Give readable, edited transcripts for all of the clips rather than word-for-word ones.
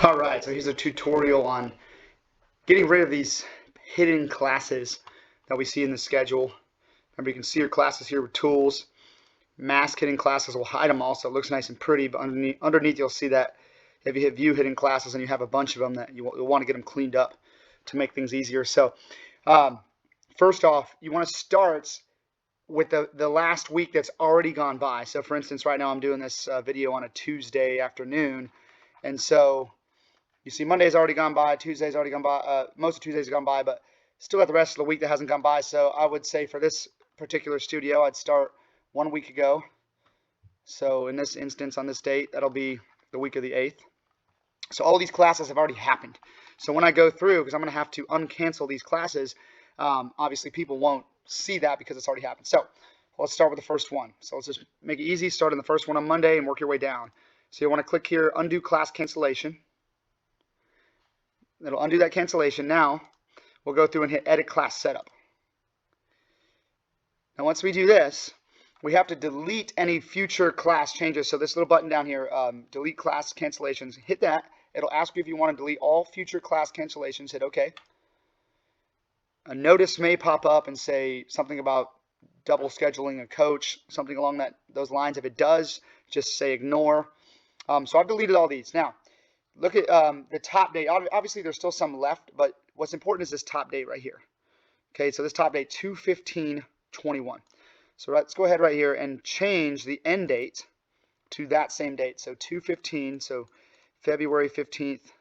All right, so here's a tutorial on getting rid of these hidden classes that we see in the schedule. Remember, you can see your classes here with tools. Mask hidden classes will hide them all, so it looks nice and pretty, but underneath you'll see that if you hit view hidden classes and you have a bunch of them, that you'll want to get them cleaned up to make things easier. So first off, you want to start with the last week that's already gone by. So for instance, right now I'm doing this video on a Tuesday afternoon, and so you see Monday's already gone by, Tuesday's already gone by, most of Tuesday's gone by, but still got the rest of the week that hasn't gone by. So I would say for this particular studio, I'd start 1 week ago. So in this instance, on this date, that'll be the week of the 8th. So all these classes have already happened. So when I go through, because I'm going to have to uncancel these classes, obviously people won't see that because it's already happened. So let's start with the first one. So let's just make it easy. Start on the first one on Monday and work your way down. So you want to click here, undo class cancellation. It'll undo that cancellation. Now we'll go through and hit edit class setup. Now once we do this, we have to delete any future class changes. So this little button down here, delete class cancellations, hit that. It'll ask you if you want to delete all future class cancellations. Hit OK. A notice may pop up and say something about double scheduling a coach, something along those lines. If it does, just say ignore. So I've deleted all these. Now look at the top date. Obviously there's still some left, but what's important is this top date right here. Okay, so this top date 2/15/21. So let's go ahead right here and change the end date to that same date. So 2/15, so February 15th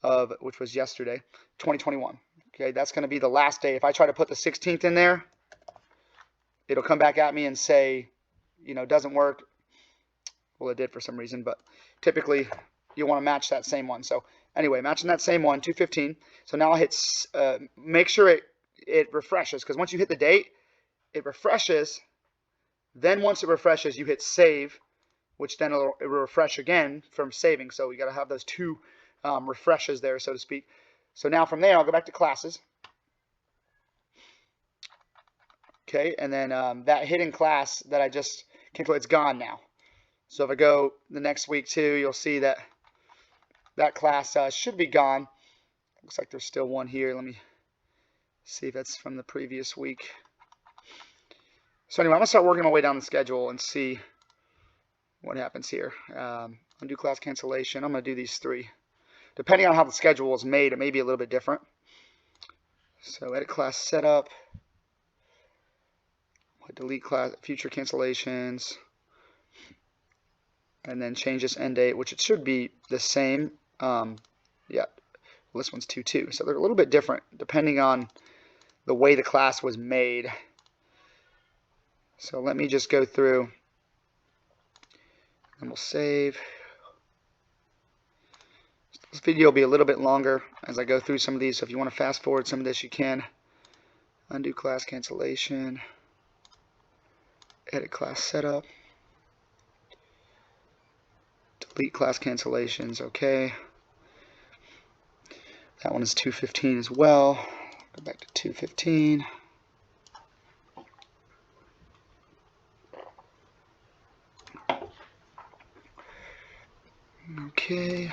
of, which was yesterday, 2021. Okay, that's going to be the last day. If I try to put the 16th in there, it'll come back at me and say, you know, doesn't work. Well, it did for some reason, but typically you want to match that same one. So anyway, matching that same one, 2/15. So now I'll hit, make sure it refreshes, because once you hit the date, it refreshes. Then once it refreshes, you hit save, which then it'll refresh again from saving. So we got to have those two refreshes there, so to speak. So now from there, I'll go back to classes. Okay, and then that hidden class that I just canceled, it's gone now. So if I go the next week too, you'll see that that class should be gone. Looks like there's still one here. Let me see if that's from the previous week. So anyway, I'm going to start working my way down the schedule and see what happens here. Undo class cancellation. I'm going to do these three. Depending on how the schedule is made, it may be a little bit different. So edit class setup. Delete class future cancellations. And then change this end date, which it should be the same. Yeah, well, this one's 2/2. So they're a little bit different depending on the way the class was made. So let me just go through and we'll save. This video will be a little bit longer as I go through some of these, so if you want to fast forward some of this, you can. Undo class cancellation, edit class setup, delete class cancellations, okay. That one is 2/15 as well. Go back to 2/15. Okay.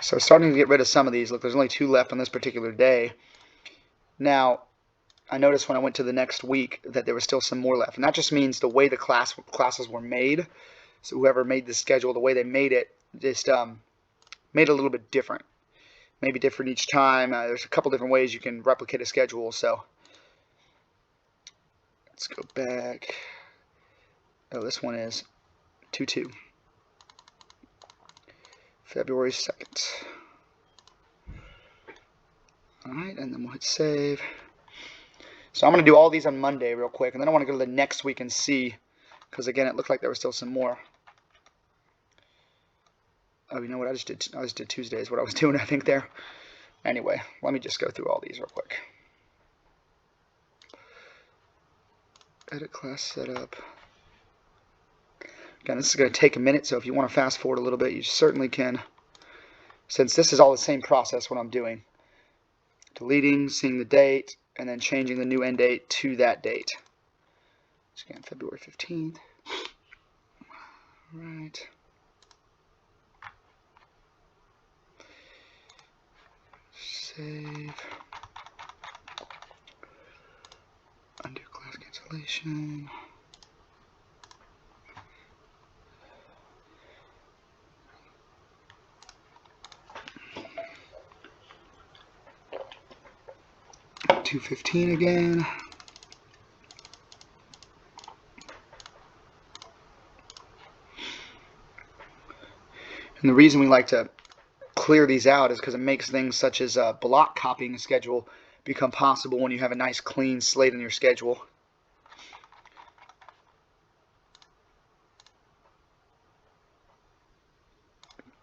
So starting to get rid of some of these. Look, there's only 2 left on this particular day. Now, I noticed when I went to the next week that there was still some more left. And that just means the way the classes were made. So whoever made the schedule, the way they made it, just made it a little bit different. Maybe different each time. There's a couple different ways you can replicate a schedule. So let's go back. Oh, this one is 2/2. February 2nd. Alright, and then we'll hit save. So I'm going to do all these on Monday real quick, and then I want to go to the next week and see, because again, it looked like there was still some more. Oh, you know what? I just did Tuesday is what I was doing, I think, there. Anyway, let me just go through all these real quick. Edit class setup. Again, this is going to take a minute, so if you want to fast forward a little bit, you certainly can. Since this is all the same process, what I'm doing. Deleting, seeing the date, and then changing the new end date to that date. So again, February 15th. All right. Save. Undo class cancellation. $2.15 again. And the reason we like to clear these out is because it makes things such as block copying a schedule become possible when you have a nice clean slate in your schedule.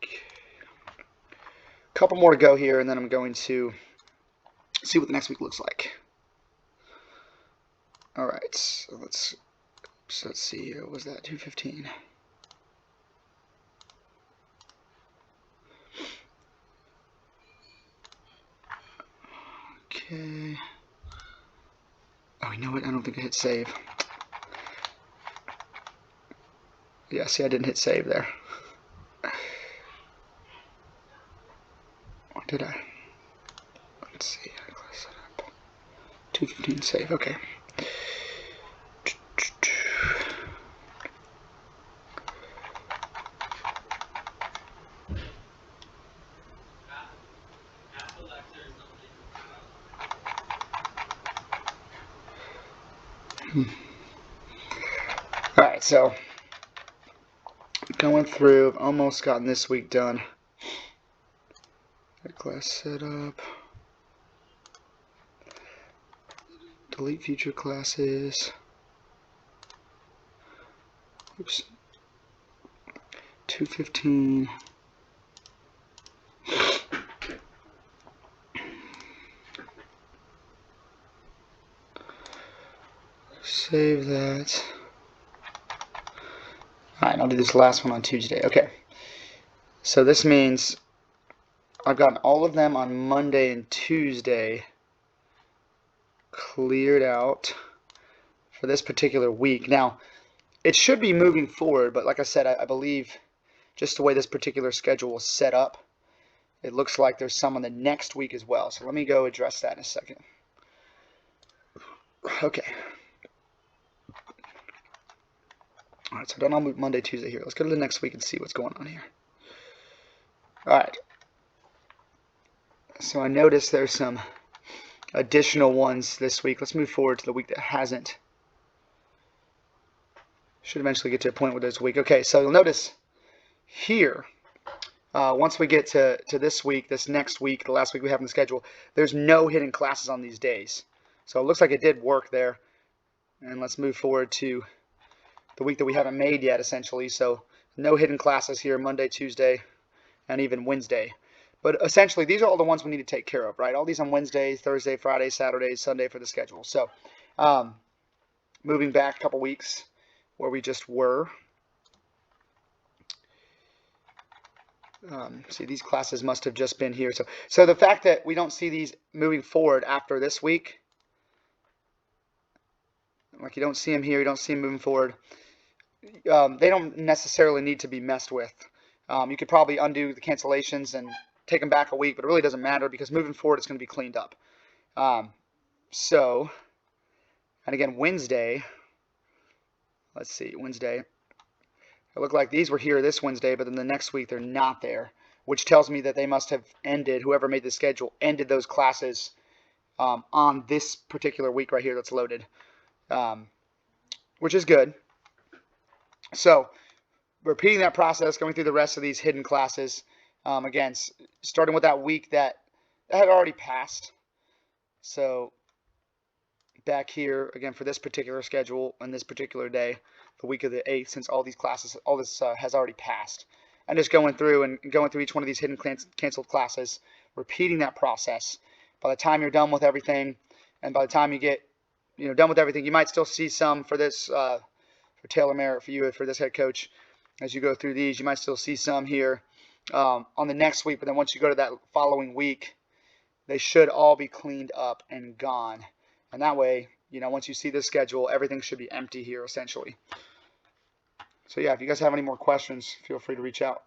A couple more to go here, and then I'm going to see what the next week looks like. All right, so let's see here. What was that? 2:15. Okay. Oh, you know what? I don't think I hit save. Yeah, see, I didn't hit save there. Or did I? Let's see. 2:15 save. Okay. Alright, so going through, I've almost gotten this week done. Class setup. Delete future classes. Oops. 2:15. Save that. Alright, I'll do this last one on Tuesday. Okay. So this means I've gotten all of them on Monday and Tuesday cleared out for this particular week. Now, it should be moving forward, but like I said, I believe just the way this particular schedule was set up, it looks like there's some on the next week as well. So let me go address that in a second. Okay. All right, so then I'll move Monday, Tuesday here. Let's go to the next week and see what's going on here. All right. So I noticed there's some additional ones this week. Let's move forward to the week that hasn't. Should eventually get to a point with this week. Okay, so you'll notice here, once we get to this week, this next week, the last week we have in the schedule, there's no hidden classes on these days. So it looks like it did work there. And let's move forward to the week that we haven't made yet, essentially. So no hidden classes here, Monday, Tuesday, and even Wednesday. But essentially, these are all the ones we need to take care of, right? All these on Wednesday, Thursday, Friday, Saturday, Sunday for the schedule. So moving back a couple weeks where we just were. See, these classes must have just been here. So the fact that we don't see these moving forward after this week, like you don't see them here, you don't see them moving forward, they don't necessarily need to be messed with. You could probably undo the cancellations and take them back a week, but it really doesn't matter because moving forward it's going to be cleaned up. And again, Wednesday, let's see, Wednesday, it looked like these were here this Wednesday, but then the next week they're not there, which tells me that they must have ended, whoever made the schedule, ended those classes on this particular week right here that's loaded, which is good. So repeating that process, going through the rest of these hidden classes, again, starting with that week that had already passed. So back here, again, for this particular schedule and this particular day, the week of the 8th, since all these classes, all this has already passed. And just going through each one of these hidden canceled classes, repeating that process. By the time you're done with everything, and by the time you get done with everything, you might still see some for this, for Taylor Merritt, for you, for this head coach. As you go through these, you might still see some here on the next week, but then once you go to that following week, they should all be cleaned up and gone. And that way, once you see this schedule, everything should be empty here, essentially. So yeah, if you guys have any more questions, feel free to reach out.